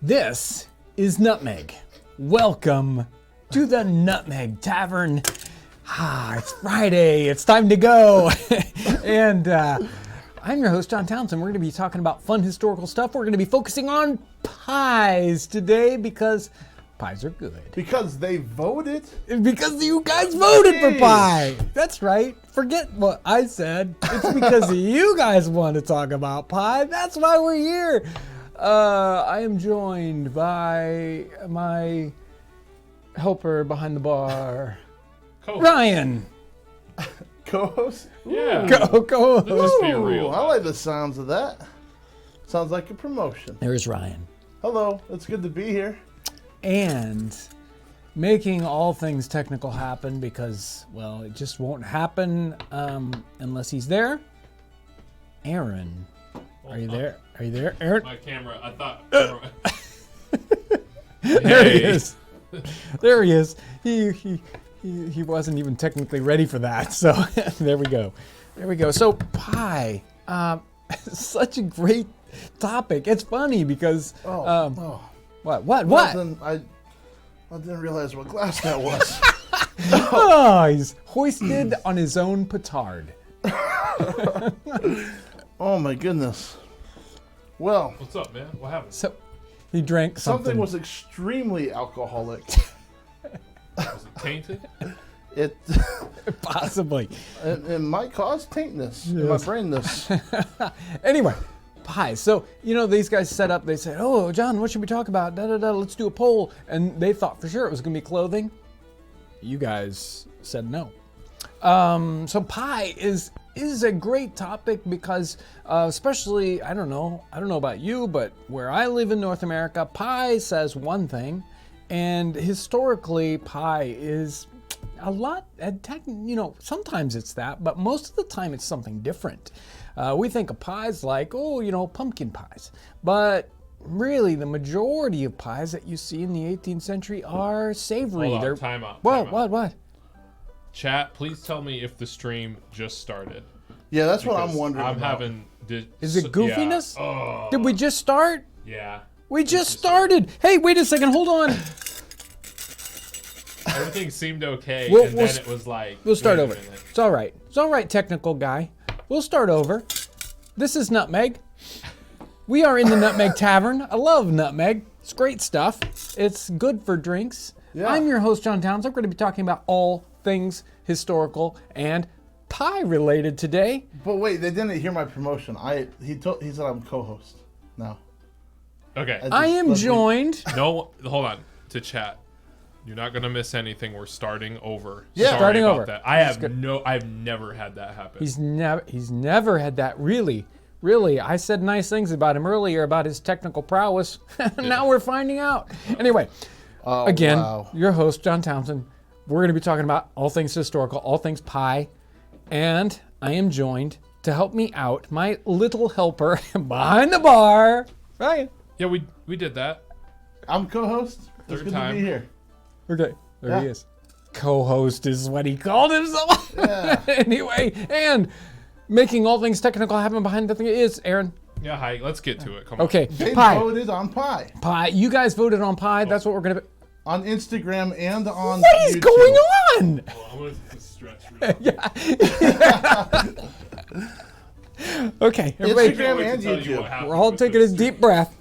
This is Nutmeg. Welcome to the Nutmeg Tavern. It's Friday. It's time to go. And I'm your host, John Townsend. We're going to be talking about fun historical stuff. We're going to be focusing on pies today because pies are good. Because they voted? Because you guys voted for pie. That's right. Forget what I said. It's because you guys want to talk about pie. That's why we're here. I am joined by my helper behind the bar, Ryan. Co-host? Yeah. Co-host. Let's just be real. I like the sounds of that. Sounds like a promotion. There's Ryan. Hello, it's good to be here. And making all things technical happen because, well, it just won't happen unless he's there. Aaron. Are you there? Are you there, Aaron? My camera, I thought. There he is. There he is. He wasn't even technically ready for that. So there we go. There we go. So pie, such a great topic. It's funny because what? I didn't realize what glass that was. Oh, he's hoisted on his own petard. Oh my goodness. Well, What's up, man? What happened? So he drank something. something was extremely alcoholic. Was it tainted? It Possibly. it might cause taintness in my Yes. brainness. Anyway, pie. So, these guys set up, they said, oh, John, what should we talk about? Let's do a poll. And they thought for sure it was going to be clothing. You guys said no. So pie is a great topic because especially, I don't know about you, but where I live in North America, pie says one thing. And historically, pie is a lot, sometimes it's that, but most of the time it's something different. We think of pies like, pumpkin pies. But really, the majority of pies that you see in the 18th century are savory. Hold on, time out. What? Chat, please tell me if the stream just started. Yeah, that's what I'm Because wondering. I'm about. Is it goofiness? Yeah. Oh, Did we just start? yeah. We just started. Hey, wait a second. Hold on. Everything seemed okay, We'll- and we'll then s- it was like... We'll start wait a over. minute. It's all right. It's all right, technical guy. We'll start over. This is Nutmeg. We are in the Nutmeg Tavern. I love nutmeg. It's great stuff. It's good for drinks. Yeah. I'm your host, John Townsend. We're going to be talking about all things historical and pie related today. But wait, they didn't hear my promotion. He said I'm co-host now. Okay. I am joined. No, hold on. To chat. You're not going to miss anything. We're starting over. Yeah. Sorry Starting about over. that. I've good. never had that happen. He's never had that. Really. I said nice things about him earlier about his technical prowess. Now we're finding out. Anyway, again, wow. your host, John Townsend. We're going to be talking about all things historical, all things pie. And I am joined to help me out, my little helper behind the bar, Ryan. Yeah, we did that. I'm co-host. It's Third good time. to be here. Okay, there he Yeah. is. Co-host is what he called himself. Yeah. Anyway, and making all things technical happen behind the thing is Aaron. Yeah, hi. Let's get to it. Come on. Okay, They pie. voted on pie Pie. You guys voted on pie. That's what we're going to be. on Instagram and on What is YouTube. going on? Well, I'm going to stretch. Real Okay, everybody, Instagram Wait to and tell you YouTube. what happened we're all with taking a this. deep breath.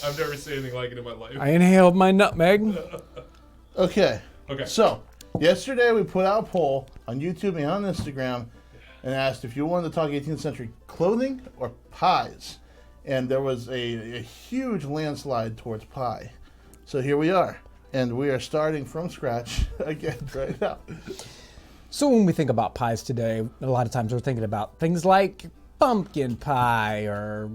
I've never seen anything like it in my life. I inhaled my nutmeg. Okay. Okay. So, yesterday we put out a poll on YouTube and on Instagram and asked if you wanted to talk 18th century clothing or pies. And there was a huge landslide towards pie. So here we are. And we are starting from scratch again right now. So when we think about pies today, a lot of times we're thinking about things like pumpkin pie or,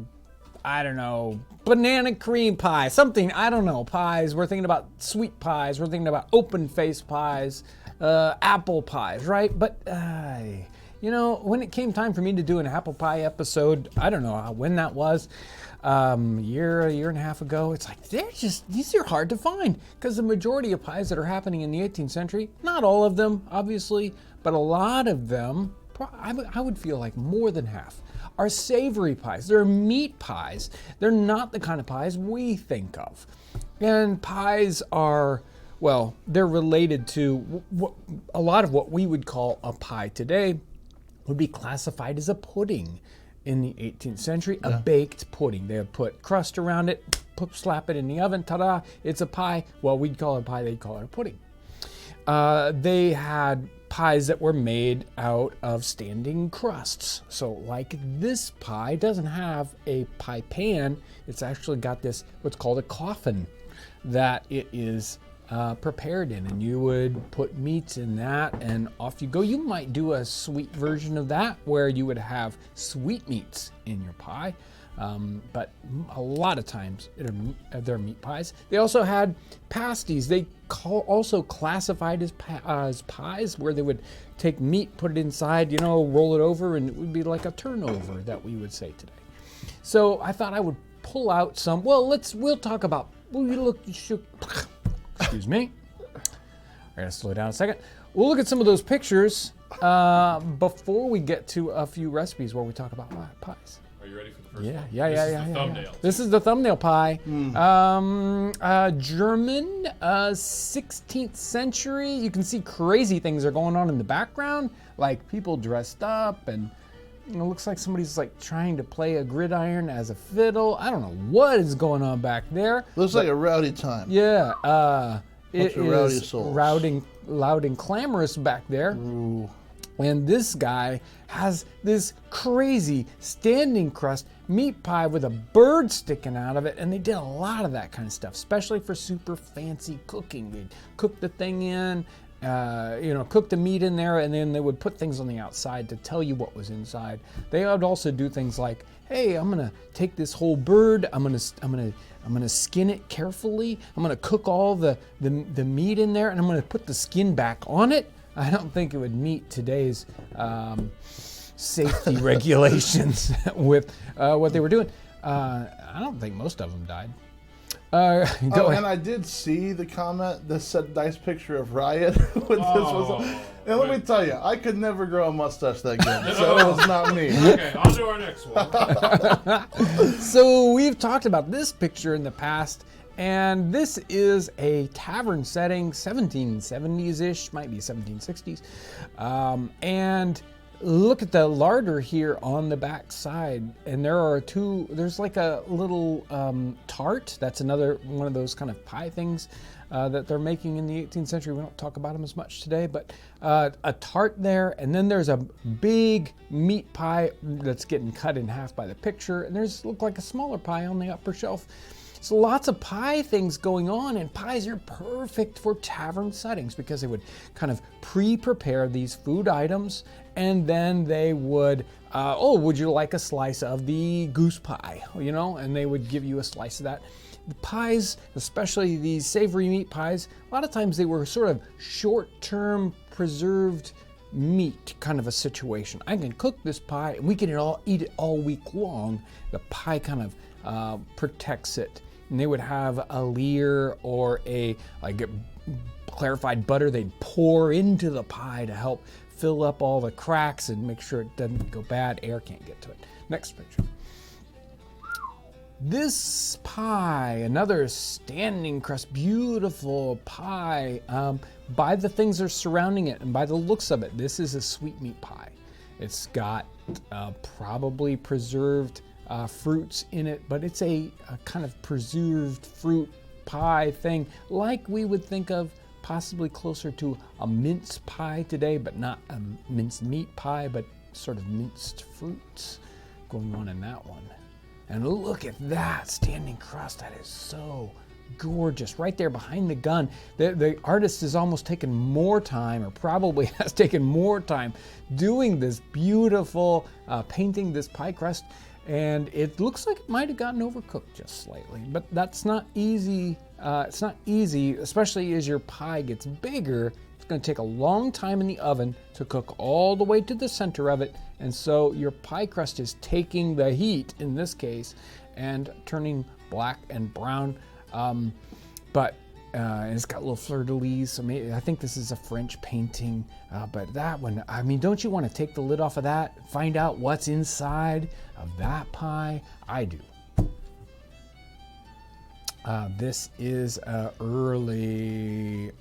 I don't know, banana cream pie, something, I don't know, pies. We're thinking about sweet pies. We're thinking about open-faced pies, apple pies, right? But, when it came time for me to do an apple pie episode, I don't know when that was, a year and a half ago, it's like, these are hard to find because the majority of pies that are happening in the 18th century, not all of them, obviously, but a lot of them, I would feel like more than half, are savory pies. They're meat pies. They're not the kind of pies we think of. And pies are, well, they're related to a lot of what we would call a pie today would be classified as a pudding in the 18th century, a baked pudding. They would put crust around it, slap it in the oven, ta-da, it's a pie. Well, we'd call it a pie, they'd call it a pudding. They had pies that were made out of standing crusts. So like this pie doesn't have a pie pan, it's actually got this, what's called a coffin that it is prepared in, and you would put meats in that and off you go. You might do a sweet version of that where you would have sweetmeats in your pie, but a lot of times they're meat pies. They also had pasties. They also classified as pies, where they would take meat, put it inside, roll it over, and it would be like a turnover that we would say today. So I thought I would pull out some. Well, we'll talk about. Excuse me. I gotta slow down a second. We'll look at some of those pictures before we get to a few recipes where we talk about pies. Are you ready for the first one? Yeah. Thumbnail. This is the thumbnail pie. German, 16th century. You can see crazy things are going on in the background, like people dressed up, and it looks like somebody's like trying to play a gridiron as a fiddle. I don't know what is going on back there. Looks like a rowdy time. Yeah, it rowdy is souls. loud and clamorous back there. Ooh. And this guy has this crazy standing crust meat pie with a bird sticking out of it, and they did a lot of that kind of stuff, especially for super fancy cooking. They'd cook the thing in, cook the meat in there, and then they would put things on the outside to tell you what was inside. They would also do things like, hey, I'm gonna take this whole bird, I'm gonna skin it carefully, I'm gonna cook all the meat in there, and I'm gonna put the skin back on it. I don't think it would meet today's safety regulations with what they were doing. I don't think most of them died. Go ahead. And I did see the comment that said nice picture of Riot when this was on. And let me tell you, I could never grow a mustache that good, so it was not me. Okay, on to our next one. So we've talked about this picture in the past, and this is a tavern setting, 1770s-ish, might be 1760s. And look at the larder here on the back side, and there's like a little tart. That's another one of those kind of pie things that they're making in the 18th century. We don't talk about them as much today, but a tart there, and then there's a big meat pie that's getting cut in half by the picture, and there's look like a smaller pie on the upper shelf. So lots of pie things going on, and pies are perfect for tavern settings because they would kind of pre-prepare these food items, and then they would, would you like a slice of the goose pie? And they would give you a slice of that. The pies, especially these savory meat pies, a lot of times they were sort of short-term preserved meat kind of a situation. I can cook this pie and we can eat it all week long. The pie kind of protects it. And they would have a leer or a clarified butter they'd pour into the pie to help fill up all the cracks and make sure it doesn't go bad. Air can't get to it. Next picture. This pie, another standing crust, beautiful pie. By the things that are surrounding it and by the looks of it, this is a sweetmeat pie. It's got probably preserved fruits in it, but it's a kind of preserved fruit pie thing, like we would think of possibly closer to a mince pie today, but not a minced meat pie, but sort of minced fruits going on in that one. And look at that standing crust. That is so gorgeous. Right there behind the gun. The artist has almost taken more time, or probably has taken more time, doing this beautiful, painting this pie crust. And it looks like it might have gotten overcooked just slightly, but that's not easy. It's not easy, especially as your pie gets bigger. It's going to take a long time in the oven to cook all the way to the center of it. And so your pie crust is taking the heat, in this case, and turning black and brown. But and it's got little fleur-de-lis. So maybe, I think this is a French painting. But that one, I mean, don't you want to take the lid off of that? Find out what's inside of that pie? I do. This is early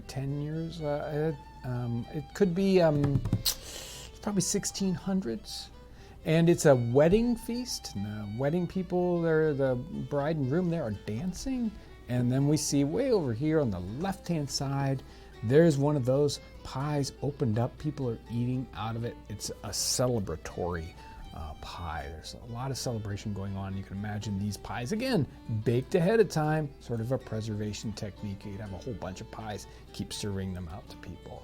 10 years. It could be probably 1600s. And it's a wedding feast. And the wedding people, the bride and groom there are dancing. And then we see way over here on the left-hand side, there's one of those pies opened up. People are eating out of it. It's a celebratory pie. There's a lot of celebration going on. You can imagine these pies, again, baked ahead of time, sort of a preservation technique. You'd have a whole bunch of pies, keep serving them out to people.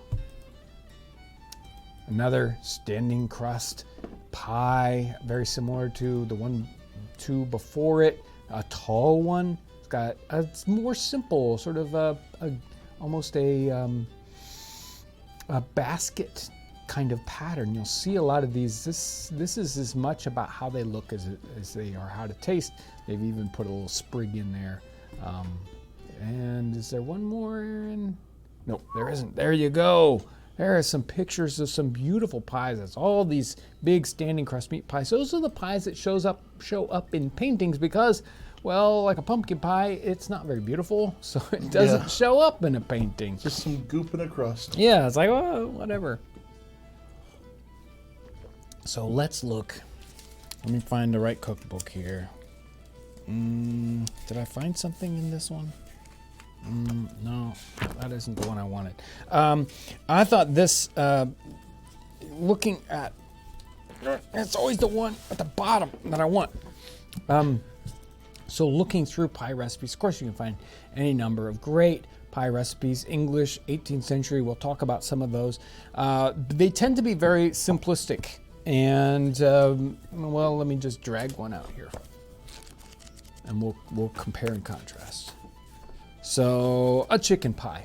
Another standing crust pie, very similar to the two before it, a tall one. It's more simple, sort of almost a basket kind of pattern. You'll see a lot of these. This is as much about how they look as they are how to taste. They've even put a little sprig in there. And is there one more, Aaron? Nope, there isn't. There you go. There are some pictures of some beautiful pies. That's all these big standing crust meat pies. Those are the pies that show up in paintings because, well, like a pumpkin pie, it's not very beautiful, so it doesn't show up in a painting. Just some goop in a crust. Yeah, it's like, oh, whatever. So let's look. Let me find the right cookbook here. Did I find something in this one? No, that isn't the one I wanted. I thought this, looking at, it's always the one at the bottom that I want. So looking through pie recipes, of course you can find any number of great pie recipes. English, 18th century, we'll talk about some of those. They tend to be very simplistic. And, well, let me just drag one out here. And we'll compare and contrast. So, a chicken pie.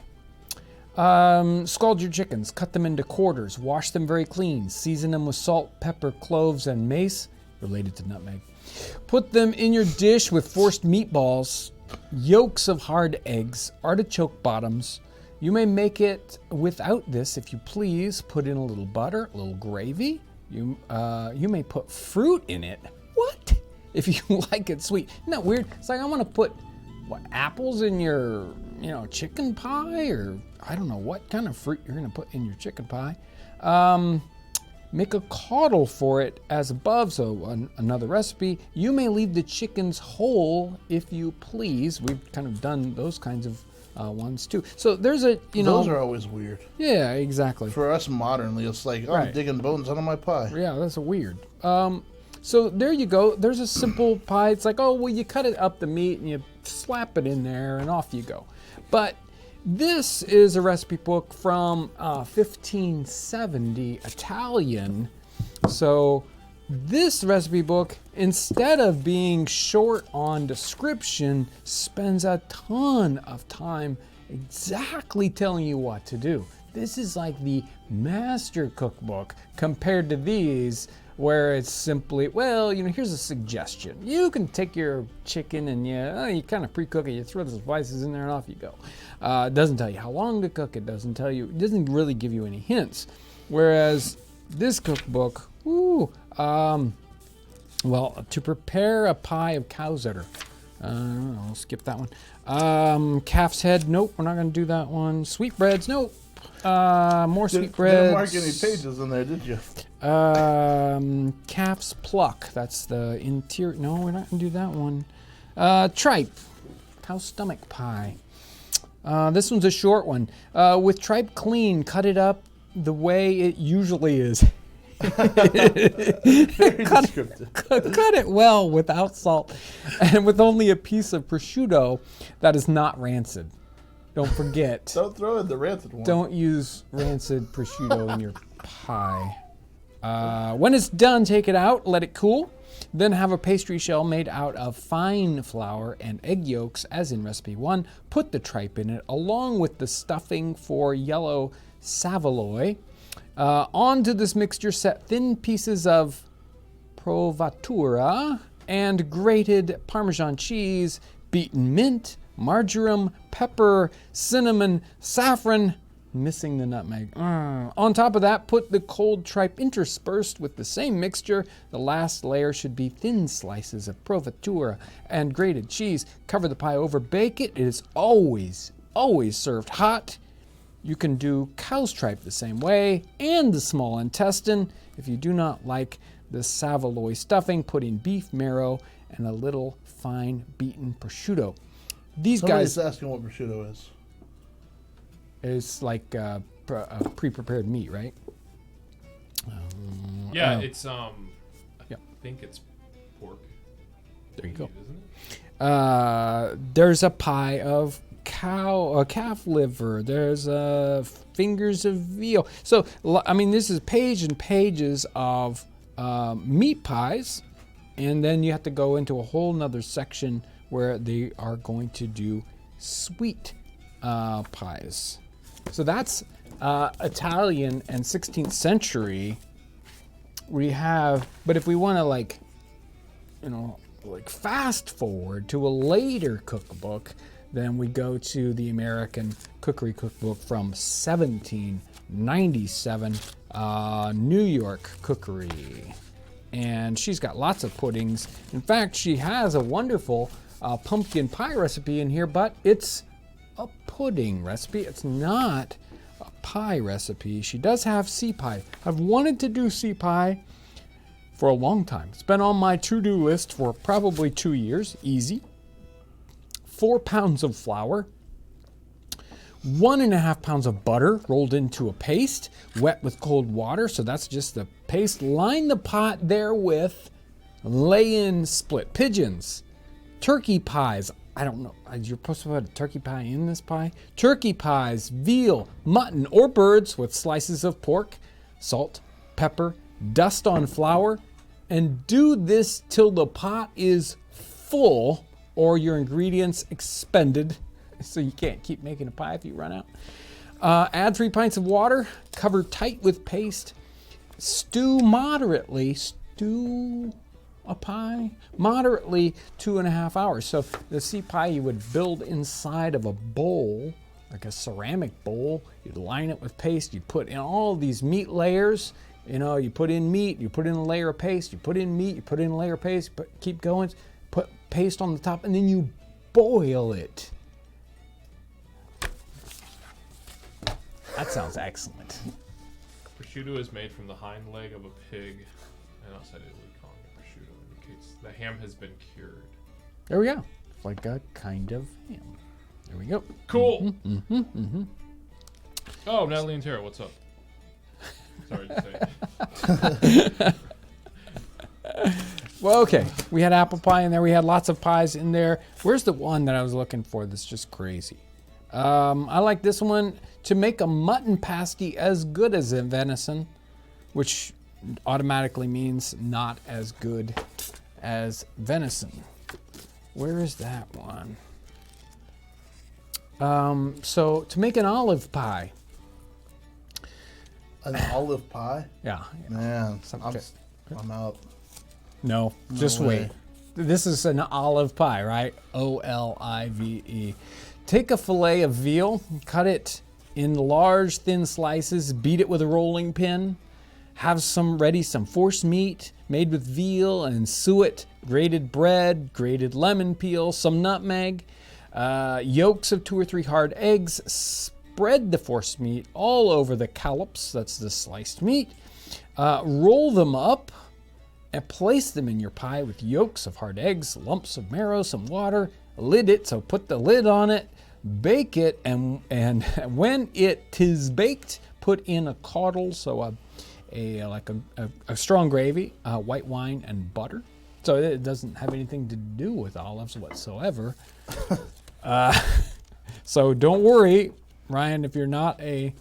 Scald your chickens, cut them into quarters, wash them very clean, season them with salt, pepper, cloves, and mace, related to nutmeg. Put them in your dish with forced meatballs, yolks of hard eggs, artichoke bottoms. You may make it without this if you please. Put in a little butter, a little gravy. You may put fruit in it. What? If you like it sweet. Isn't that weird? It's like I want to put apples in your, chicken pie, or I don't know what kind of fruit you're going to put in your chicken pie. Make a caudle for it as above, so another recipe. You may leave the chickens whole if you please. We've kind of done those kinds of ones too. So there's Those are always weird. Yeah, exactly. For us modernly, it's like, I'm digging bones out of my pie. Yeah, that's weird. So there you go. There's a simple pie. It's like, oh, well, you cut it up the meat and you slap it in there and off you go. But this is a recipe book from 1570, Italian. So this recipe book, instead of being short on description, spends a ton of time exactly telling you what to do. This is like the master cookbook compared to these, where it's simply, well, here's a suggestion. You can take your chicken and you kind of pre-cook it, you throw the spices in there and off you go. It doesn't tell you how long to cook, it doesn't really give you any hints. Whereas this cookbook, well, to prepare a pie of cow's udder. I'll skip that one. Calf's head, nope, we're not gonna do that one. Sweetbreads, nope. More sweetbreads. Didn't mark any pages in there, did you? Calf's pluck. That's the interior. No, we're not gonna do that one. Tripe, cow's stomach pie. This one's a short one. With tripe clean, cut it up the way it usually is. Very descriptive. Cut it well without salt and with only a piece of prosciutto that is not rancid. Don't forget. Don't throw in the rancid one. Don't use rancid prosciutto in your pie. When it's done, take it out, let it cool. Then have a pastry shell made out of fine flour and egg yolks, as in recipe 1. Put the tripe in it, along with the stuffing for yellow saveloy. Onto this mixture, set thin pieces of provatura and grated Parmesan cheese, beaten mint, marjoram, pepper, cinnamon, saffron, missing the nutmeg. On top of that, put the cold tripe interspersed with the same mixture. The last layer should be thin slices of provatura and grated cheese. Cover the pie over, bake it. It is always served hot. You can do cow's tripe the same way, and the small intestine. If you do not like the Savory stuffing, put in beef marrow and a little fine beaten prosciutto. These Somebody's guys asking what prosciutto is. is like pre-prepared meat, right? Yeah, it's I yeah. think it's pork. There you go. Isn't it? There's a pie of calf liver. There's fingers of veal. So I mean, this is pages and pages of meat pies, and then you have to go into a whole nother section where they are going to do sweet pies. So that's Italian and 16th century. We have, but if we want to like fast forward to a later cookbook, then we go to the American Cookery Cookbook from 1797, New York Cookery. And she's got lots of puddings. In fact, she has a wonderful pumpkin pie recipe in here, but it's a pudding recipe. It's not a pie recipe. She does have sea pie. I've wanted to do sea pie for a long time. It's been on my to-do list for probably 2 years. Easy. 4 pounds of flour, 1.5 pounds of butter rolled into a paste, wet with cold water. So that's just the paste. Line the pot therewith. Lay in split pigeons, turkey pies. I don't know. You're supposed to put a turkey pie in this pie? Turkey pies, veal, mutton, or birds with slices of pork, salt, pepper, dust on flour, and do this till the pot is full or your ingredients expended. So you can't keep making a pie if you run out. Add 3 pints of water, cover tight with paste, stew moderately, a pie moderately 2.5 hours. So the sea pie you would build inside of a bowl, like a ceramic bowl. You'd line it with paste. You put in all these meat layers. You put in meat, you put in a layer of paste, you put in meat, you put in a layer of paste, keep going, put paste on the top, and then you boil it. That sounds excellent. Prosciutto is made from the hind leg of a pig, and outside Italy calling it prosciutto indicates the ham has been cured. There we go. It's like a kind of ham. There we go. Cool. Oh, Natalie and Tara, what's up? Sorry to say. Well, okay. We had apple pie in there. We had lots of pies in there. Where's the one that I was looking for that's just crazy? I like this one. To make a mutton pasty as good as a venison, which automatically means not as good as venison. Where is that one? So to make an olive pie. An olive pie? Yeah. Man, I'm out. No, just way. wait. This is an olive pie, right? O-L-I-V-E. Take a fillet of veal, cut it in large, thin slices, beat it with a rolling pin. Have some force meat made with veal and suet, grated bread, grated lemon peel, some nutmeg, yolks of 2 or 3 hard eggs. Spread the force meat all over the collops, that's the sliced meat. Roll them up and place them in your pie with yolks of hard eggs, lumps of marrow, some water. Lid it, so put the lid on it. Bake it, and when it is baked, put in a caudle, so a strong gravy, white wine, and butter. So it doesn't have anything to do with olives whatsoever. So don't worry, Ryan, if you're not a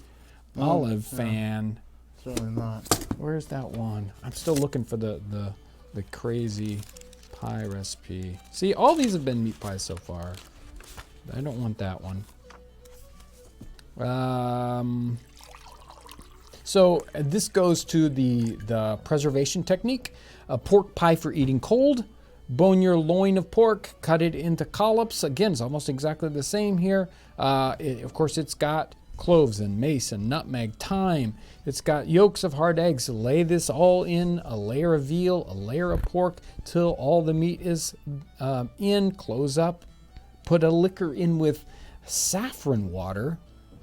olive fan. Certainly not. Where's that one? I'm still looking for the crazy pie recipe. See, all these have been meat pies so far. I don't want that one. So this goes to the preservation technique. A pork pie for eating cold. Bone your loin of pork, cut it into collops. Again, it's almost exactly the same here. Of course, it's got cloves and mace and nutmeg, thyme. It's got yolks of hard eggs. Lay this all in, a layer of veal, a layer of pork, till all the meat is in. Close up. Put a liquor in with saffron water,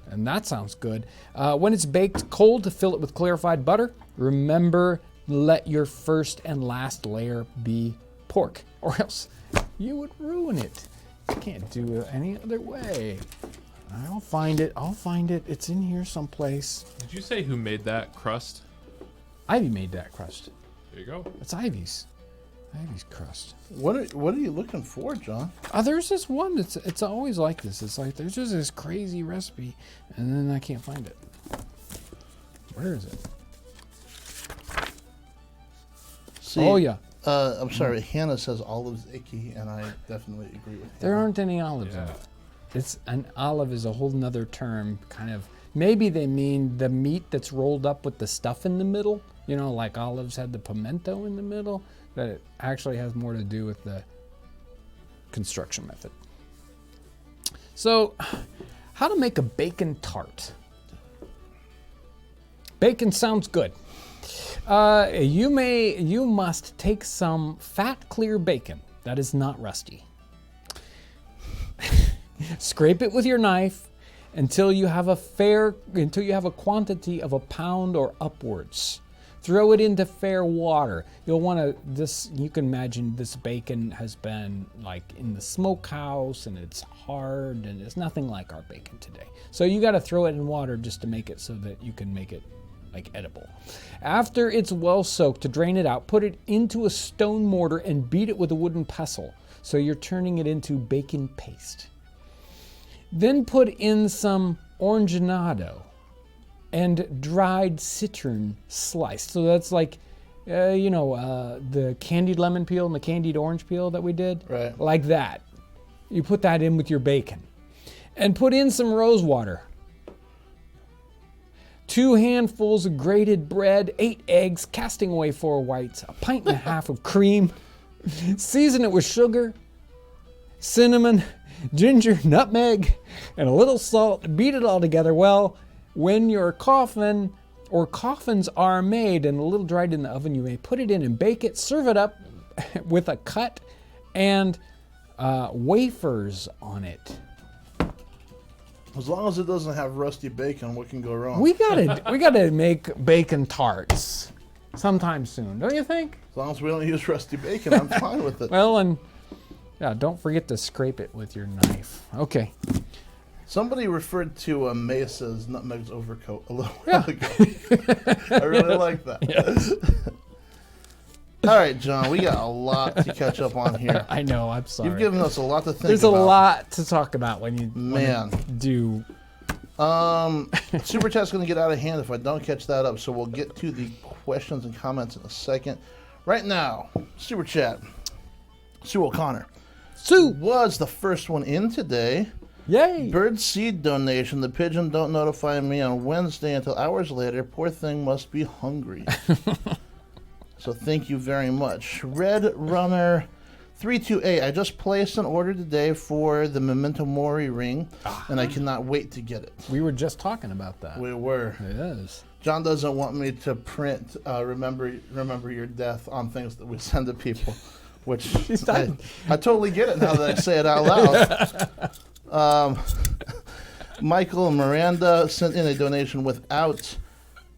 and that sounds good. When it's baked cold, fill it with clarified butter. Remember, let your first and last layer be pork, or else you would ruin it. You can't do it any other way. I'll find it. It's in here someplace. Did you say who made that crust? Ivy made that crust. There you go. It's Ivy's crust. What are you looking for, John? There's this one. It's always like this. It's like there's just this crazy recipe, and then I can't find it. Where is it? See, Oh yeah. I'm sorry. Hannah says olives icky, and I definitely agree with There Hannah. aren't any olives in it. It's an olive is a whole nother term, kind of. Maybe they mean the meat that's rolled up with the stuff in the middle. You know, like olives had the pimento in the middle. That it actually has more to do with the construction method. So, how to make a bacon tart? Bacon sounds good. You must take some fat, clear bacon that is not rusty. Scrape it with your knife until you have a quantity of a pound or upwards. Throw it into fair water. You'll want to, you can imagine this bacon has been like in the smokehouse and it's hard and it's nothing like our bacon today. So you got to throw it in water just to make it so that you can make it like edible. After it's well soaked, to drain it out, put it into a stone mortar and beat it with a wooden pestle. So you're turning it into bacon paste. Then put in some orangenado and dried citron sliced. So that's like, the candied lemon peel and the candied orange peel that we did. Right. Like that. You put that in with your bacon. And put in some rose water. 2 handfuls of grated bread, 8 eggs, casting away 4 whites, a pint and a half of cream. Season it with sugar, cinnamon, ginger, nutmeg, and a little salt. Beat it all together well. When your coffins are made and a little dried in the oven, you may put it in and bake it. Serve it up with a cut and wafers on it. As long as it doesn't have rusty bacon, what can go wrong? We gotta make bacon tarts sometime soon, don't you think? As long as we don't use rusty bacon, I'm fine with it. Well, and yeah, don't forget to scrape it with your knife. Okay. Somebody referred to mace as nutmeg's overcoat a little while ago. I really like that. Yes. All right, John, we got a lot to catch up on here. I know, I'm sorry. You've given us a lot to think There's about. a lot to talk about when you do. Super Chat's going to get out of hand if I don't catch that up, so we'll get to the questions and comments in a second. Right now, Super Chat, Sue O'Connor. Sue was the first one in today. Yay! Bird seed donation. The pigeon don't notify me on Wednesday until hours later. Poor thing must be hungry. So thank you very much. Red Runner 328. I just placed an order today for the Memento Mori ring, and I cannot wait to get it. We were just talking about that. We were. It is. John doesn't want me to print remember your death on things that we send to people, which I totally get it now that I say it out loud. Michael and Miranda sent in a donation without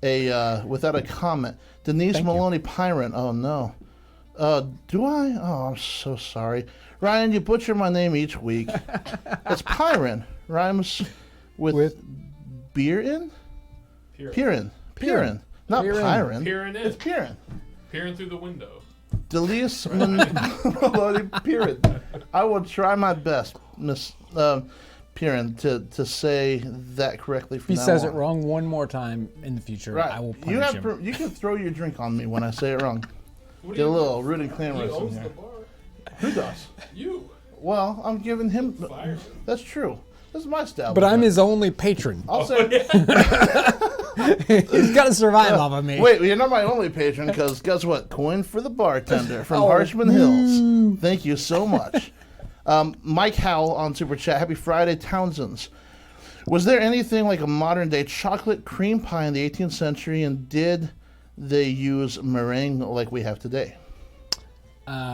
a comment. Denise Thank Maloney Pirate. Oh no. Do I? Oh, I'm so sorry. Ryan, you butcher my name each week. It's Pyron. Rhymes with beer in? Pirin. Not Pyron. Peering in. It's Pirin. Peering through the window. Denise Maloney Pirin. I will try my best, Miss Pirin, to say that correctly from If he now says on. it wrong one more time in the future, Right. I will punish him. You can throw your drink on me when I say it wrong. Get a little root and clan He roast in owns here. the bar. Who does? You. Well, I'm giving him. Fireman. That's true. This is my style. But I'm his only patron. I'll say. He's got to survive off of me. Wait, you're not my only patron, because guess what? Coin for the bartender from Harshman Hills. Thank you so much. Mike Howell on Super Chat. Happy Friday, Townsends. Was there anything like a modern-day chocolate cream pie in the 18th century, and did they use meringue like we have today?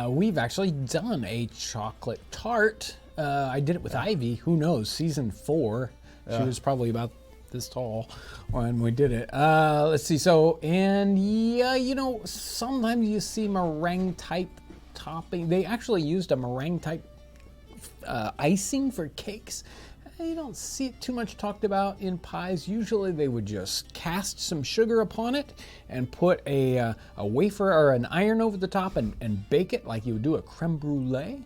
We've actually done a chocolate tart. I did it with Ivy. Who knows? Season 4. She was probably about this tall when we did it. Let's see. So, and yeah, you know, sometimes you see meringue type topping. They actually used a meringue type icing for cakes. You don't see it too much talked about in pies. Usually they would just cast some sugar upon it and put a wafer or an iron over the top and bake it like you would do a creme brulee.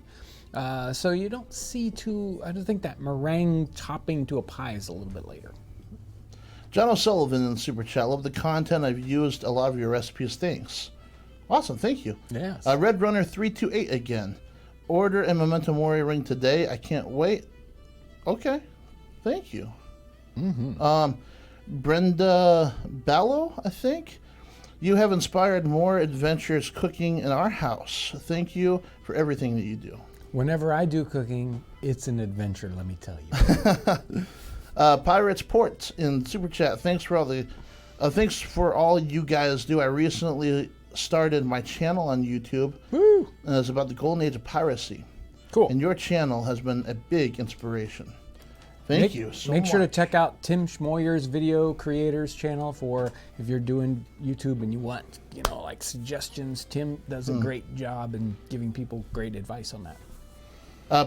So you don't see I don't think that meringue topping to a pie is a little bit later. John O'Sullivan in Super Chat. Love the content. I've used a lot of your recipes. Thanks. Awesome. Thank you. Yes. Red Runner 328 again. Order a Memento Mori ring today. I can't wait. Okay. Thank you. Brenda Ballo, I think. You have inspired more adventurous cooking in our house. Thank you for everything that you do. Whenever I do cooking, it's an adventure, let me tell you. Pirates Port in Super Chat. Thanks for all you guys do. I recently started my channel on YouTube. Woo! And it's about the golden age of piracy. Cool. And your channel has been a big inspiration. Thank you so much. Make sure to check out Tim Schmoyer's Video Creators channel for if you're doing YouTube and you want, you know, like suggestions. Tim does a great job in giving people great advice on that.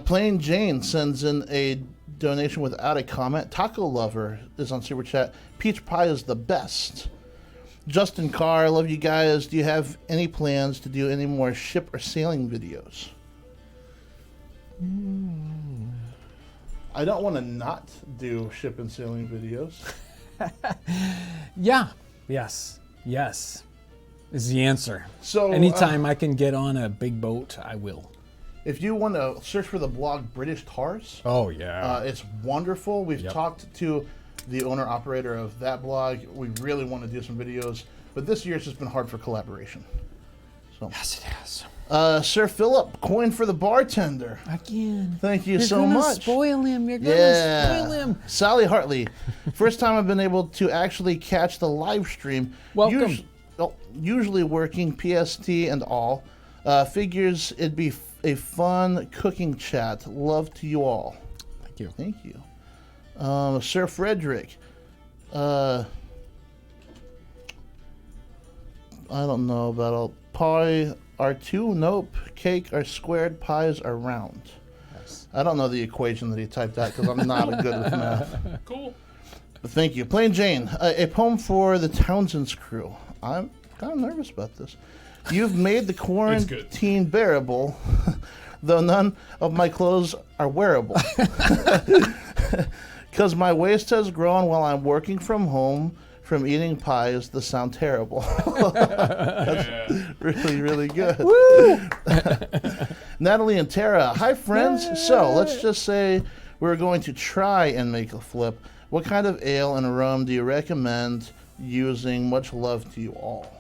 Plain Jane sends in a donation without a comment. Taco Lover is on Super Chat. Peach pie is the best. Justin Carr, I love you guys. Do you have any plans to do any more ship or sailing videos? I don't want to not do ship and sailing videos. Yeah. Yes is the answer. So anytime I can get on a big boat, I will. If you want to search for the blog British Tars, oh yeah, it's wonderful. We've talked to the owner-operator of that blog. We really want to do some videos, but this year it's just been hard for collaboration. So. Yes, it has. Sir Philip, coin for the bartender. Again. Thank you You're so gonna much. Spoil him. You're gonna spoil him. Sally Hartley, first time I've been able to actually catch the live stream. Welcome. Usually working PST and all. Figures it'd be a fun cooking chat. Love to you all. Thank you. Thank you. Sir Frederick. I don't know about all. Pie are two? Nope. Cake are squared. Pies are round. Yes. I don't know the equation that he typed out because I'm not a good with math. Cool. But thank you. Plain Jane. A poem for the Townsends crew. I'm kind of nervous about this. You've made the quarantine bearable, though none of my clothes are wearable. Because my waist has grown while I'm working from home. From eating pies that sound terrible. That's really, really good. Woo! Natalie and Tara, hi friends. Yay! So let's just say we're going to try and make a flip. What kind of ale and rum do you recommend using? Much love to you all.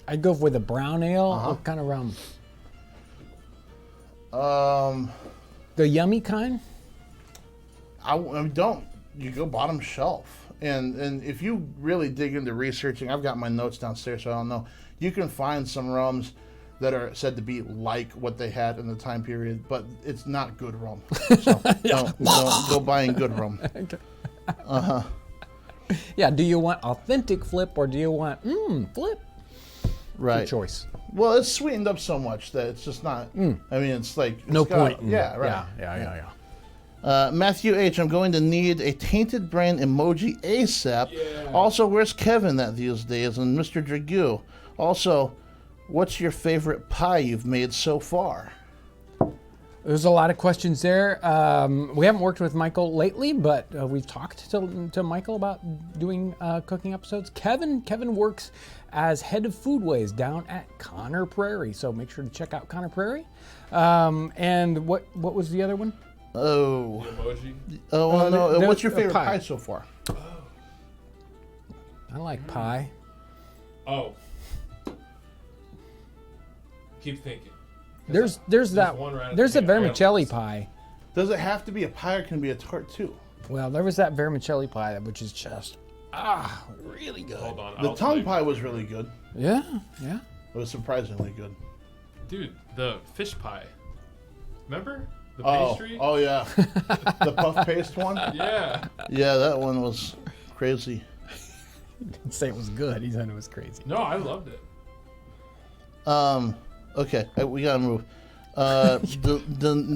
I'd go with a brown ale. What kind of rum? The yummy kind? I don't. You go bottom shelf. And if you really dig into researching, I've got my notes downstairs, so I don't know. You can find some rums that are said to be like what they had in the time period, but it's not good rum. So don't go buying good rum. Yeah, do you want authentic flip or do you want flip? Right. Good choice. Well, it's sweetened up so much that it's just not. I mean, it's like it's no point. Yeah, right. Yeah. Matthew H., I'm going to need a tainted brain emoji ASAP. Yeah. Also, where's Kevin at these days? And Mr. Dragoo. Also, what's your favorite pie you've made so far? There's a lot of questions there. We haven't worked with Michael lately, but we've talked to Michael about doing cooking episodes. Kevin works as head of foodways down at Connor Prairie, so make sure to check out Connor Prairie. And what was the other one? The emoji. No. What's your favorite pie so far? I like pie. Oh. Keep thinking. There's that. one right at There's the a beginning. I vermicelli got- pie. Does it have to be a pie or can it be a tart too? Well, there was that vermicelli pie, which is just really good. Hold on. The I'll tongue tell pie was really good. Yeah. It was surprisingly good. you. Dude, the fish pie. Remember? The Oh, pastry? oh yeah. The puff paste one? Yeah. Yeah, that one was crazy. He didn't say it was good. He said it was crazy. No, I loved it. Okay, we gotta move.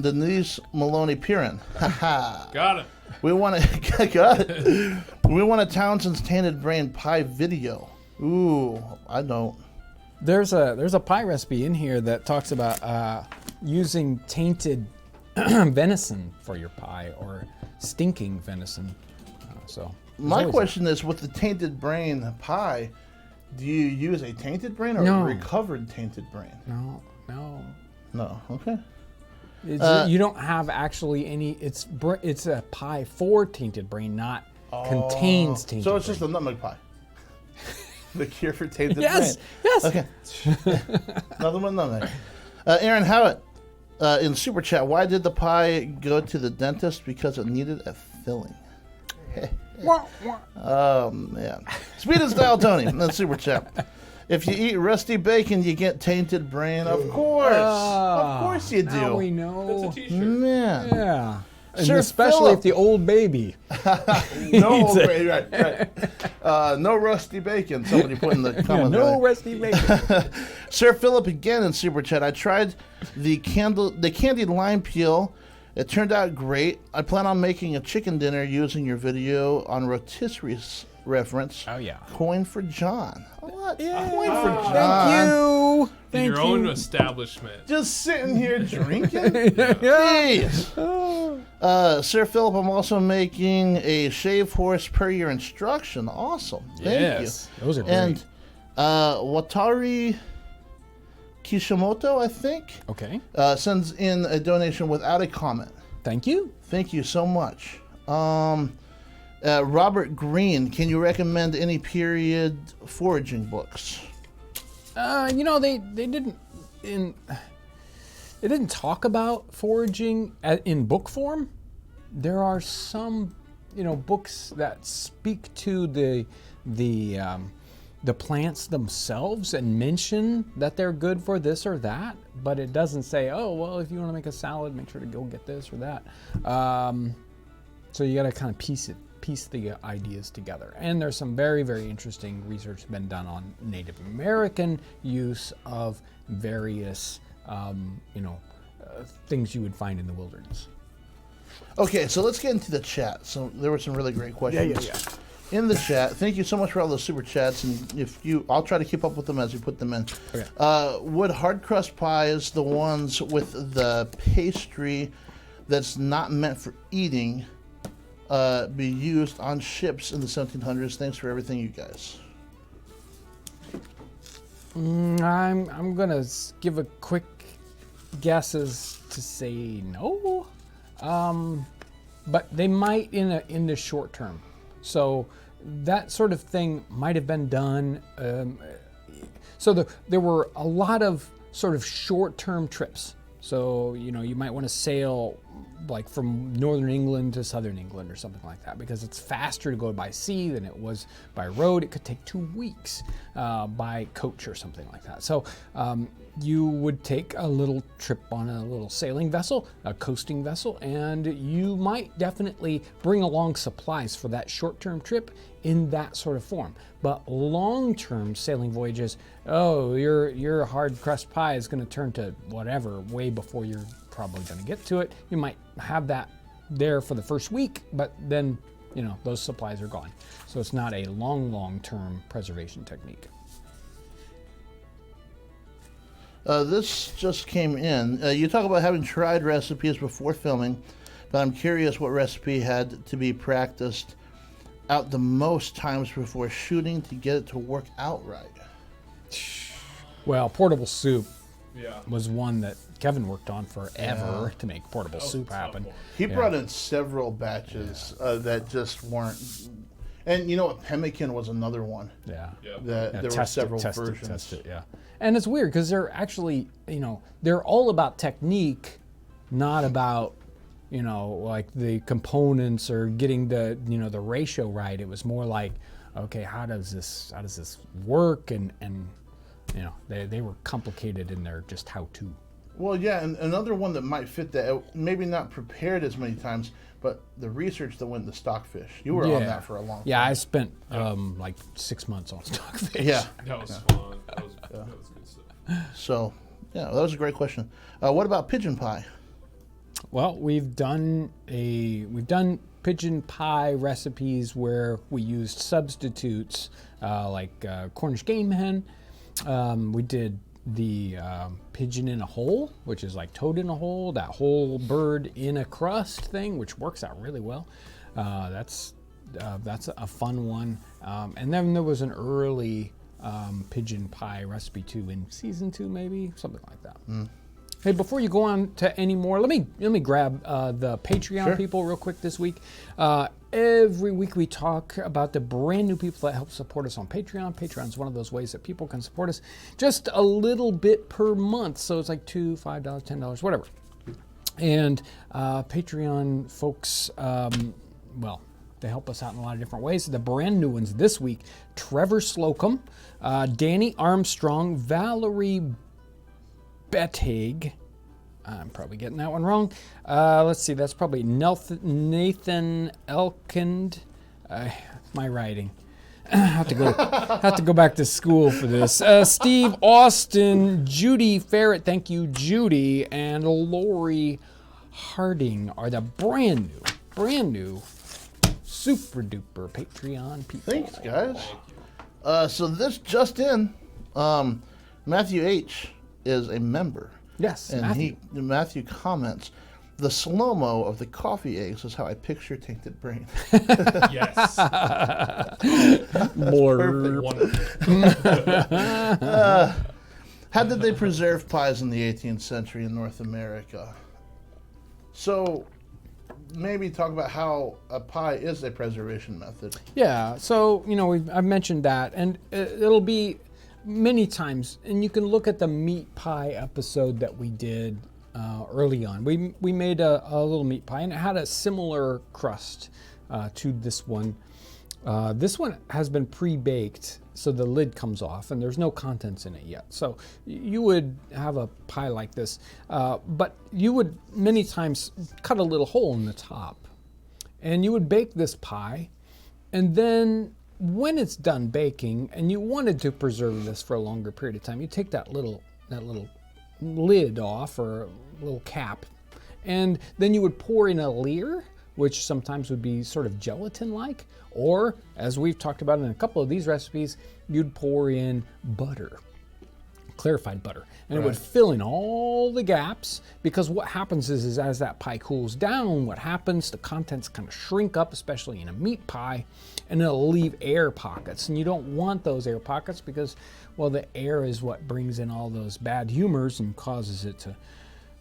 Denise Maloney Piran. Haha. Got it. We want to got it. We want a Townsend's Tainted Brain pie video. Ooh, I don't. There's a pie recipe in here that talks about using tainted venison for your pie or stinking venison. So My question is, with the tainted brain pie, do you use a tainted brain or No. a recovered tainted brain? No. No. Okay. You don't have actually any. It's a pie for tainted brain, not contains tainted. So it's brain. just a nutmeg pie. The cure for tainted Yes. brain. Yes. Okay. Nothing but nutmeg. Aaron Howitt in Super Chat, why did the pie go to the dentist? Because it needed a filling. Oh, man. Speed and style, Tony, in Super Chat. If you eat rusty bacon, you get tainted brain. Of course. Of course you Now we do. know. It's a t-shirt. Man. Yeah. And Sir especially Philip. if the old baby. No, eats it. right. No rusty bacon. Somebody put in the Yeah, comments. no earlier. rusty bacon. Sir Philip again in Super Chat. I tried the candied lime peel. It turned out great. I plan on making a chicken dinner using your video on rotisseries reference. Oh, yeah. Coin for John. What? Yeah. Coin for John. Thank you. In Thank your you. own establishment. Just sitting here drinking? Yeah. Jeez. Sir Philip, I'm also making a shave horse per your instruction. Awesome. Thank Yes. you. Those are great. And Watari Kishimoto, I think, Okay. sends in a donation without a comment. Thank you. Thank you so much. Robert Green, can you recommend any period foraging books? They didn't talk about foraging in book form. There are some, books that speak to the plants themselves and mention that they're good for this or that, but it doesn't say, oh, well, if you want to make a salad, make sure to go get this or that. So you got to kind of piece the ideas together. And there's some very, very interesting research been done on Native American use of various, things you would find in the wilderness. Okay, so let's get into the chat. So there were some really great questions. In the chat. Thank you so much for all those super chats, and I'll try to keep up with them as you put them in. Okay. Would hard crust pies, the ones with the pastry that's not meant for eating, be used on ships in the 1700s? Thanks for everything, you guys. I'm gonna give a quick guess as to say no, but they might in the short term. So that sort of thing might have been done. So there were a lot of sort of short-term trips. So you might want to sail like from northern England to southern England or something like that, because it's faster to go by sea than it was by road. It could take 2 weeks by coach or something like that. So you would take a little trip on a little sailing vessel, a coasting vessel, and you might definitely bring along supplies for that short-term trip in that sort of form. But long-term sailing voyages, your hard crust pie is going to turn to whatever way before you're probably going to get to it. You might have that there for the first week, but then those supplies are gone. So it's not a long-term preservation technique. This just came in. You talk about having tried recipes before filming, but I'm curious what recipe had to be practiced out the most times before shooting to get it to work out right. Well, portable soup Yeah. was one that Kevin worked on forever to make portable soup tough happen. one. He brought in several batches that just weren't. And you know what? Pemmican was another one. Yeah. Yep. That Yeah, there were test several it, test versions. It, test it, yeah. And it's weird because they're actually, they're all about technique, not about, like the components or getting the, the ratio right. It was more like, okay, how does this work? And they were complicated in their just how to. Well, yeah, and another one that might fit that, maybe not prepared as many times, but the research that went into stockfish. You were on that for a long time. Yeah, I spent like 6 months on stockfish. Yeah. That was fun. That was good stuff. So, yeah, that was a great question. What about pigeon pie? Well, we've done pigeon pie recipes where we used substitutes like Cornish game hen. We did the pigeon in a hole, which is like toad in a hole, that whole bird in a crust thing, which works out really well. That's a fun one. And then there was an early pigeon pie recipe too in season 2, maybe something like that. Hey, before you go on to any more, let me grab the Patreon people real quick this week. Every week we talk about the brand new people that help support us on Patreon. Patreon is one of those ways that people can support us just a little bit per month. So it's like $2, $5, $10, whatever. And Patreon folks, they help us out in a lot of different ways. The brand new ones this week: Trevor Slocum, Danny Armstrong, Valerie Bettig. I'm probably getting that one wrong. Let's see, that's probably Nathan Elkind. My writing. have to go back to school for this. Steve Austin, Judy Ferret, thank you, Judy, and Lori Harding are the brand new super duper Patreon people. Thanks, guys. So this just in, Matthew H. is a member. Yes, and Matthew comments, the slow-mo of the coffee eggs is how I picture Tainted Brain. Yes. More. How did they preserve pies in the 18th century in North America? So maybe talk about how a pie is a preservation method. Yeah, so, I've mentioned that, and it'll be many times, and you can look at the meat pie episode that we did early on. We made a little meat pie, and it had a similar crust to this one. This one has been pre-baked, so the lid comes off, and there's no contents in it yet. So you would have a pie like this, but you would many times cut a little hole in the top, and you would bake this pie, and then when it's done baking and you wanted to preserve this for a longer period of time, you take that little lid off, or a little cap, and then you would pour in a leer, which sometimes would be sort of gelatin-like, or, as we've talked about in a couple of these recipes, you'd pour in butter, clarified butter, and it would fill in all the gaps, because what happens is as that pie cools down, the contents kind of shrink up, especially in a meat pie, and it'll leave air pockets, and you don't want those air pockets because, well, the air is what brings in all those bad humors and causes it to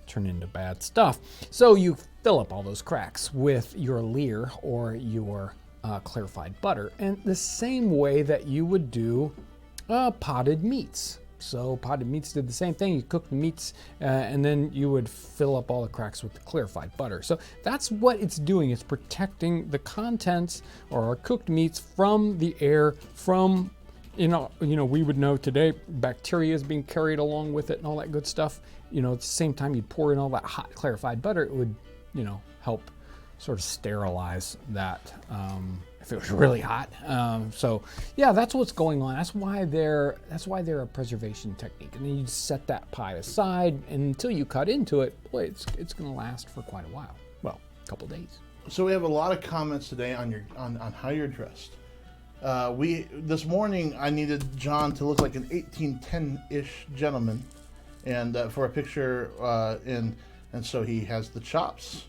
turn into bad stuff. So you fill up all those cracks with your leer or your clarified butter, and the same way that you would do potted meats. So potted meats did the same thing. You cook the meats and then you would fill up all the cracks with the clarified butter. So that's what it's doing. It's protecting the contents or our cooked meats from the air, from, we would know today bacteria is being carried along with it and all that good stuff. At the same time you'd pour in all that hot clarified butter, it would, help sort of sterilize that if it was really hot. So yeah, that's what's going on. That's why they're a preservation technique. And then you set that pie aside, and until you cut into it, boy, it's going to last for quite a while. Well, a couple days. So we have a lot of comments today on how you're dressed. This morning I needed John to look like an 1810-ish gentleman, and for a picture, and so he has the chops.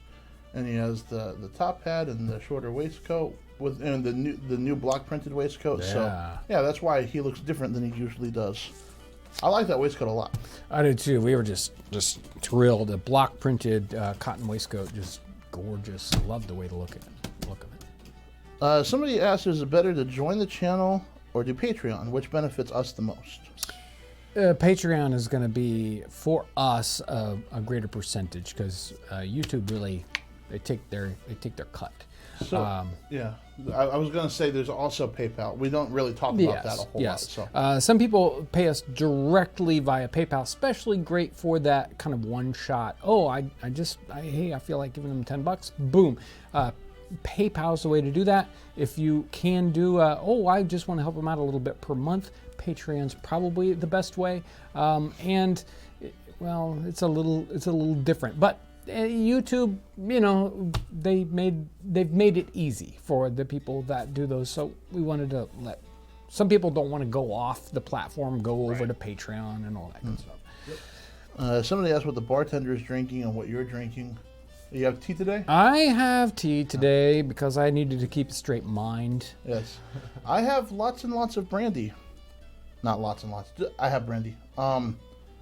And he has the top hat and the shorter waistcoat and the new block printed waistcoat. Yeah. So yeah, that's why he looks different than he usually does. I like that waistcoat a lot. I do too. We were just thrilled. The block printed cotton waistcoat, just gorgeous. Love the way the look of it. Somebody asked, is it better to join the channel or do Patreon? Which benefits us the most? Patreon is going to be, for us, a greater percentage because YouTube really, they take their cut. So, yeah, I was going to say there's also PayPal. We don't really talk about that a whole lot. So. Some people pay us directly via PayPal, especially great for that kind of one shot. Oh, I feel like giving them $10. Boom. PayPal's the way to do that. If you can do, I just want to help them out a little bit per month, Patreon's probably the best way. It's a little different, but YouTube, they've made it easy for the people that do those. So we wanted to let some people don't want to go off the platform, go over to Patreon and all that good stuff. Somebody asked what the bartender is drinking and what you're drinking. You have tea today? I have tea today because I needed to keep a straight mind. Yes. I have lots and lots of brandy. Not lots and lots. I have brandy.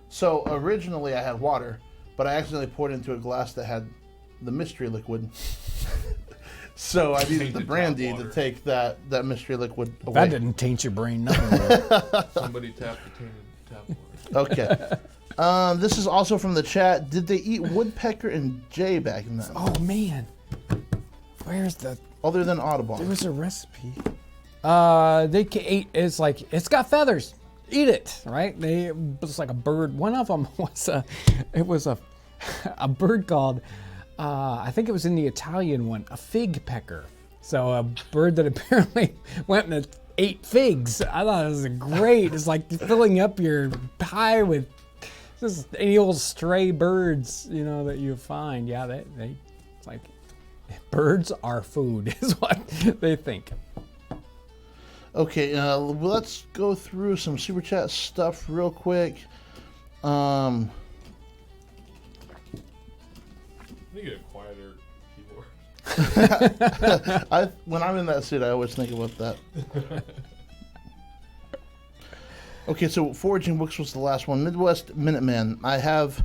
So originally I had water, but I accidentally poured into a glass that had the mystery liquid. So I needed the brandy to take that mystery liquid away. That didn't taint your brain, nothing. Somebody tapped the tainted tap water. Okay. This is also from the chat. Did they eat woodpecker and jay back in then? Oh man, where's the? Other than Audubon. There was a recipe. They ate. It's like it's got feathers. Eat it, right? It was like a bird. One of them was a bird called. I think it was in the Italian one, a fig pecker. So a bird that apparently went and ate figs. I thought it was great. It's like filling up your pie with just any old stray birds, that you find. Yeah, they it's like birds are food is what they think. Okay, let's go through some super chat stuff real quick. I need to get a quieter keyboard. When I'm in that seat, I always think about that. Okay, so Foraging Books was the last one. Midwest Minuteman. I have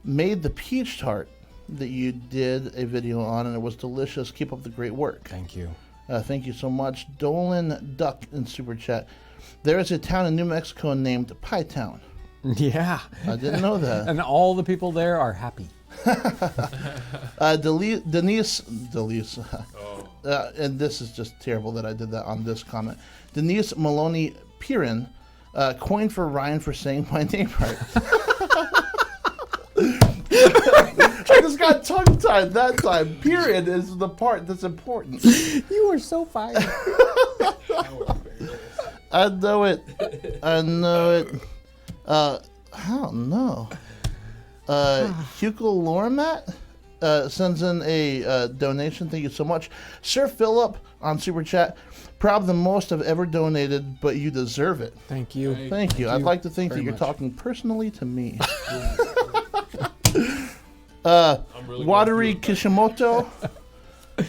made the peach tart that you did a video on, and it was delicious. Keep up the great work. Thank you. Thank you so much. Dolan Duck in Super Chat. There is a town in New Mexico named Pie Town. Yeah. I didn't know that. And all the people there are happy. Denise, Oh. and this is just terrible that I did that on this comment. Denise Maloney Pirin, coined for Ryan for saying my name right. I just got tongue-tied that time. Period is the part that's important. You are so fired. I know it. I don't know. Hugo Lormat sends in a donation. Thank you so much. Sir Philip on Super Chat. Probably the most I've ever donated, but you deserve it. Thank you. Thank you. I'd like to think that very you're much. talking personally to me. Really Watery Kishimoto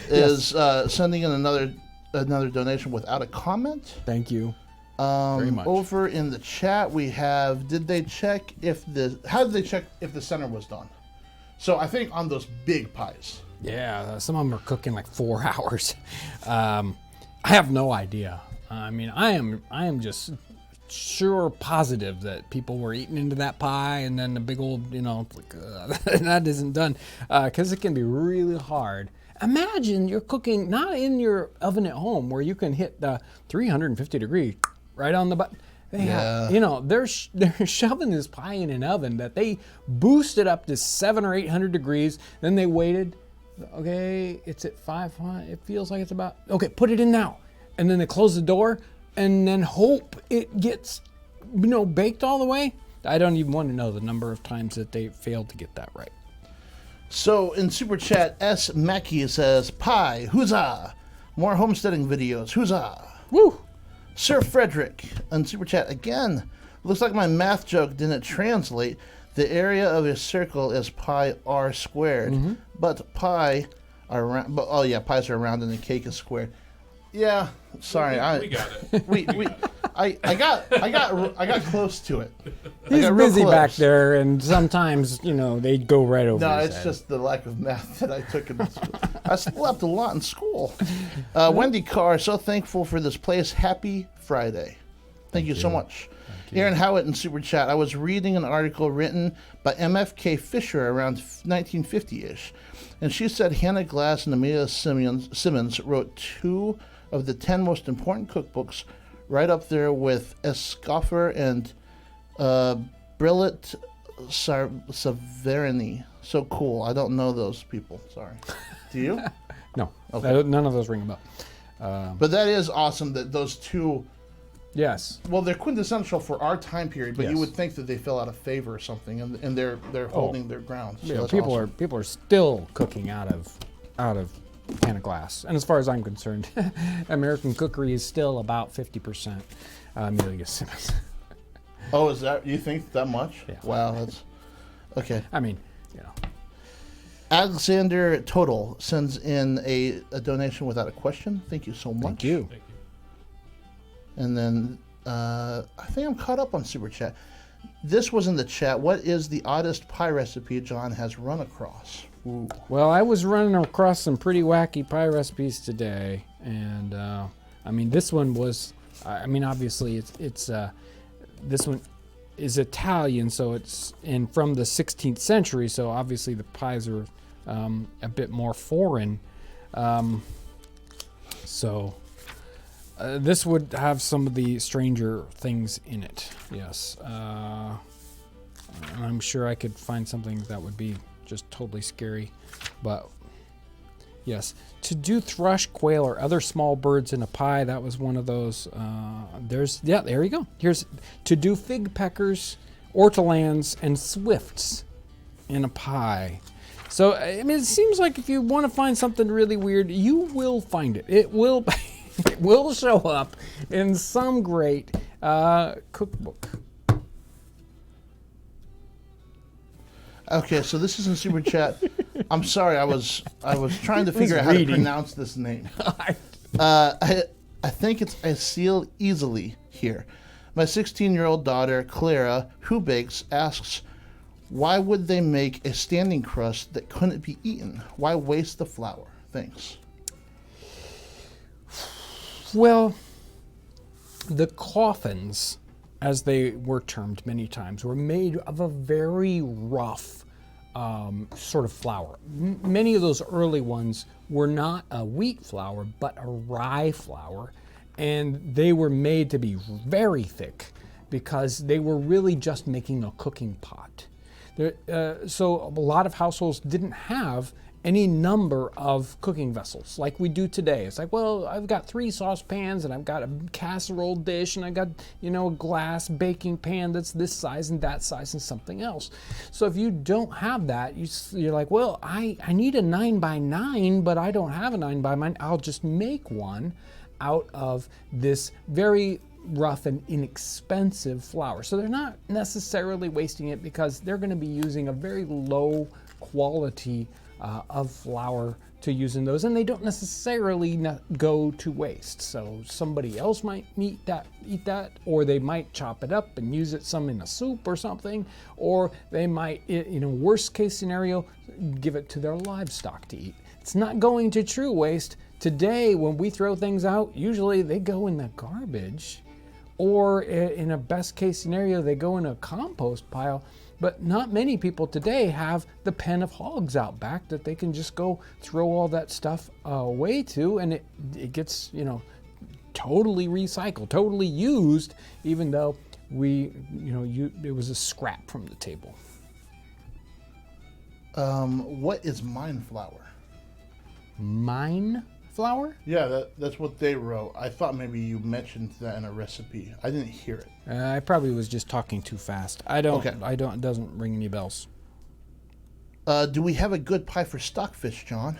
is sending in another donation without a comment. Thank you. Very much. Over in the chat we have, how did they check if the center was done? So I think on those big pies. Yeah, some of them are cooking like 4 hours. I have no idea. I mean, I am just sure positive that people were eating into that pie, and then the big old, that isn't done, because it can be really hard. Imagine you're cooking not in your oven at home where you can hit the 350 degree right on the button. They're shoving this pie in an oven that they boosted up to 700 or 800 degrees. Then they waited. Okay, it's at 500. It feels like it's about. Okay, put it in now, and then they close the door, and then hope it gets, baked all the way. I don't even want to know the number of times that they failed to get that right. So in Super Chat, S. Mackey says, "Pie, huzzah! More homesteading videos, huzzah!" Woo! Sir Frederick on Super Chat again. Looks like my math joke didn't translate. The area of a circle is pi r squared, but pies are round and the cake is squared. Yeah, sorry. We got it. I got close to it. I He's got real busy back close. there, and sometimes, they go right over No, his it's head. just the lack of math that I took in school. I slept a lot in school. Wendy Carr, so thankful for this place. Happy Friday. Thank you so much. Aaron Howitt in Super Chat. I was reading an article written by MFK Fisher around 1950-ish, and she said Hannah Glass and Amelia Simmons wrote 2 of the 10 most important cookbooks, right up there with Escoffer and Brillet Savory. So cool. I don't know those people. Sorry. Do you? No, Okay. none of those ring a bell. But that is awesome that those 2. Yes. Well, they're quintessential for our time period, but Yes. you would think that they fell out of favor or something, and they're holding their ground. So that's people awesome. are still cooking out of Hannah Glass, and as far as I'm concerned, American cookery is still about 50% Amelia Simmons. Oh, is that, you think that much? Yeah. Wow, that's okay. I mean, Alexander Total sends in a donation without a question. Thank you so much. thank you. Thank you. And then I think I'm caught up on Super Chat. This was in the chat. What is the oddest pie recipe John has run across? Ooh. Well, I was running across some pretty wacky pie recipes today, and this one was. Obviously, it's this one is Italian, so it's from the 16th century. So obviously, the pies are a bit more foreign. This would have some of the stranger things in it. Yes, I'm sure I could find something that would be just totally scary, but yes, to do thrush, quail, or other small birds in a pie, that was one of those. There you go. Here's to do fig peckers, ortolans, and swifts in a pie. So it seems like if you want to find something really weird, you will find it. It will it will show up in some great cookbook. Okay, so this is in Super Chat. I'm sorry, I was trying to figure out how to pronounce this name. I think it's Asil Easily here. My 16-year-old daughter, Clara, who bakes, asks, why would they make a standing crust that couldn't be eaten? Why waste the flour? Thanks. Well, the coffins, as they were termed many times, were made of a very rough sort of flour. Many of those early ones were not a wheat flour, but a rye flour, and they were made to be very thick because they were really just making a cooking pot. So a lot of households didn't have any number of cooking vessels like we do today. It's like, well, I've got 3 saucepans and I've got a casserole dish and I got, a glass baking pan that's this size and that size and something else. So if you don't have that, you're like, well, I need a 9x9, but I don't have a 9x9. I'll just make one out of this very rough and inexpensive flour. So they're not necessarily wasting it because they're going to be using a very low quality of flour to use in those, and they don't necessarily go to waste. So somebody else might eat that, or they might chop it up and use it some in a soup or something, or they might, worst case scenario, give it to their livestock to eat. It's not going to true waste. Today, when we throw things out, usually they go in the garbage, or in a best case scenario, they go in a compost pile. But not many people today have the pen of hogs out back that they can just go throw all that stuff away to, and it gets, totally recycled, totally used, even though it was a scrap from the table. What is mine flour? Mine flour? Yeah, that's what they wrote. I thought maybe you mentioned that in a recipe. I didn't hear it. I probably was just talking too fast. It doesn't ring any bells. Do we have a good pie for stockfish, John?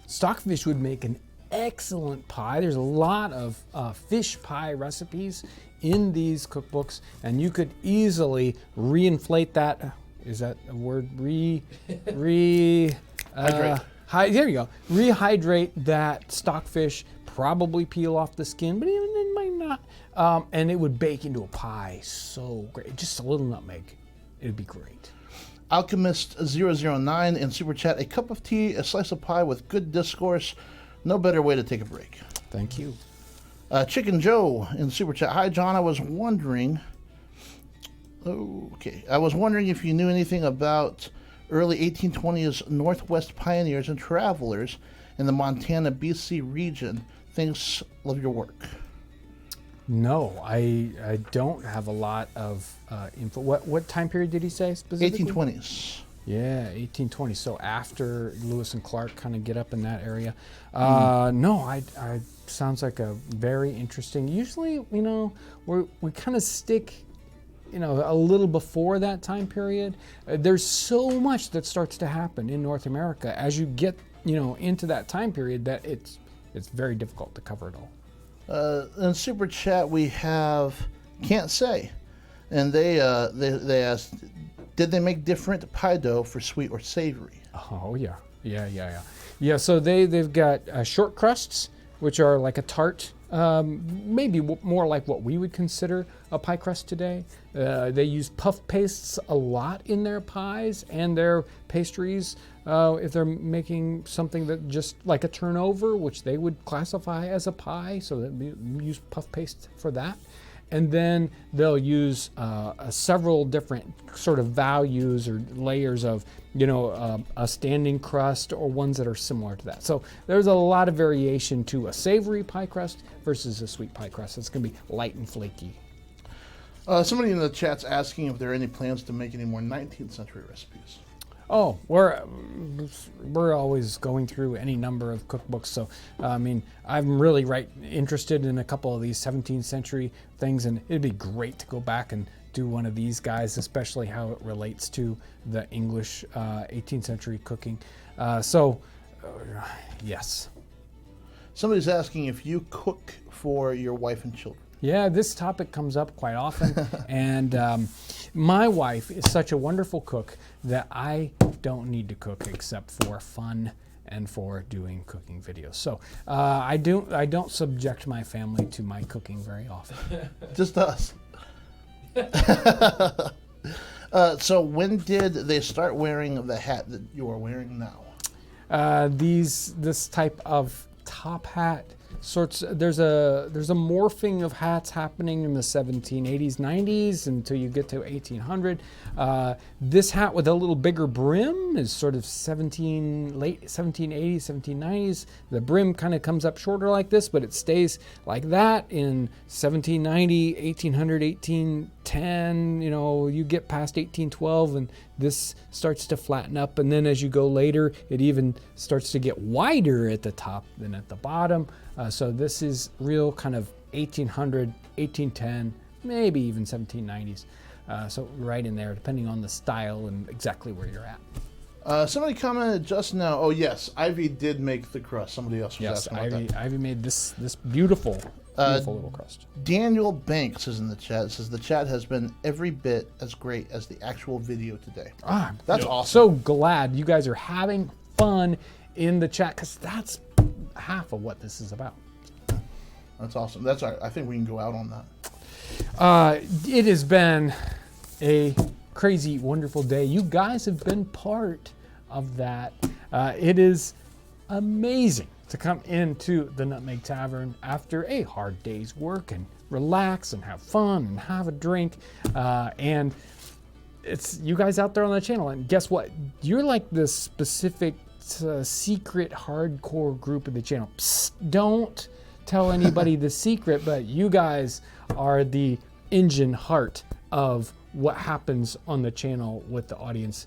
Stockfish would make an excellent pie. There's a lot of fish pie recipes in these cookbooks, and you could easily reinflate that. Is that a word? Hydrate. There you go. Rehydrate that stockfish probably peel off the skin, but even it might not. And it would bake into a pie. So great. Just a little nutmeg. It'd be great. Alchemist009 in Super Chat, a cup of tea, a slice of pie with good discourse. No better way to take a break. Thank you. Chicken Joe in Super Chat. Hi, John. I was wondering if you knew anything about early 1820s Northwest pioneers and travelers in the Montana, BC region. Thanks. Love your work. No, I don't have a lot of info. What time period did he say specifically? 1820s. Yeah, 1820. So after Lewis and Clark kind of get up in that area. No, I sounds like a very interesting. Usually, we kind of stick, a little before that time period. There's so much that starts to happen in North America as you get, into that time period that it's very difficult to cover it all. In Super Chat, we have Can't Say. And they asked, did they make different pie dough for sweet or savory? Oh, yeah. Yeah, so they've got short crusts, which are like a tart, maybe more like what we would consider a pie crust today. They use puff pastes a lot in their pies and their pastries. If they're making something that just like a turnover, which they would classify as a pie, so they use puff paste for that. And then they'll use several different sort of values or layers of, a standing crust or ones that are similar to that. So there's a lot of variation to a savory pie crust versus a sweet pie crust. It's going to be light and flaky. Somebody in the chat's asking if there are any plans to make any more 19th century recipes. Oh, we're always going through any number of cookbooks. So, I'm really interested in a couple of these 17th century things, and it'd be great to go back and do one of these guys, especially how it relates to the English 18th century cooking. Yes. Somebody's asking if you cook for your wife and children. Yeah, this topic comes up quite often, and my wife is such a wonderful cook that I don't need to cook except for fun and for doing cooking videos. So I don't subject my family to my cooking very often. Just us. So when did they start wearing the hat that you are wearing now? This type of top hat sorts. There's a morphing of hats happening in the 1780s, 90s until you get to 1800. This hat with a little bigger brim is sort of late 1780s, 1790s. The brim kind of comes up shorter like this, but it stays like that in 1790, 1800, 1810. You get past 1812 and this starts to flatten up, and then as you go later, it even starts to get wider at the top than at the bottom. So this is real kind of 1800, 1810, maybe even 1790s. So right in there, depending on the style and exactly where you're at. Somebody commented just now, oh yes, Ivy did make the crust. Somebody else was asking about that. Ivy made this beautiful little crust. Daniel Banks is in the chat. It says the chat has been every bit as great as the actual video today. That's awesome. So glad you guys are having fun in the chat, because that's half of what this is about. That's awesome. That's all right. I think we can go out on that. It has been a crazy, wonderful day. You guys have been part of that. It is amazing to come into the Nutmeg Tavern after a hard day's work and relax and have fun and have a drink. And it's you guys out there on the channel. And guess what? You're like this specific secret hardcore group of the channel. Psst, don't tell anybody the secret, but you guys are the engine heart of what happens on the channel with the audience.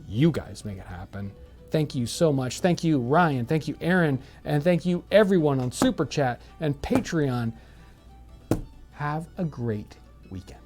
You guys make it happen. Thank you so much. Thank you, Ryan. Thank you, Aaron. And thank you, everyone on Super Chat and Patreon. Have a great weekend.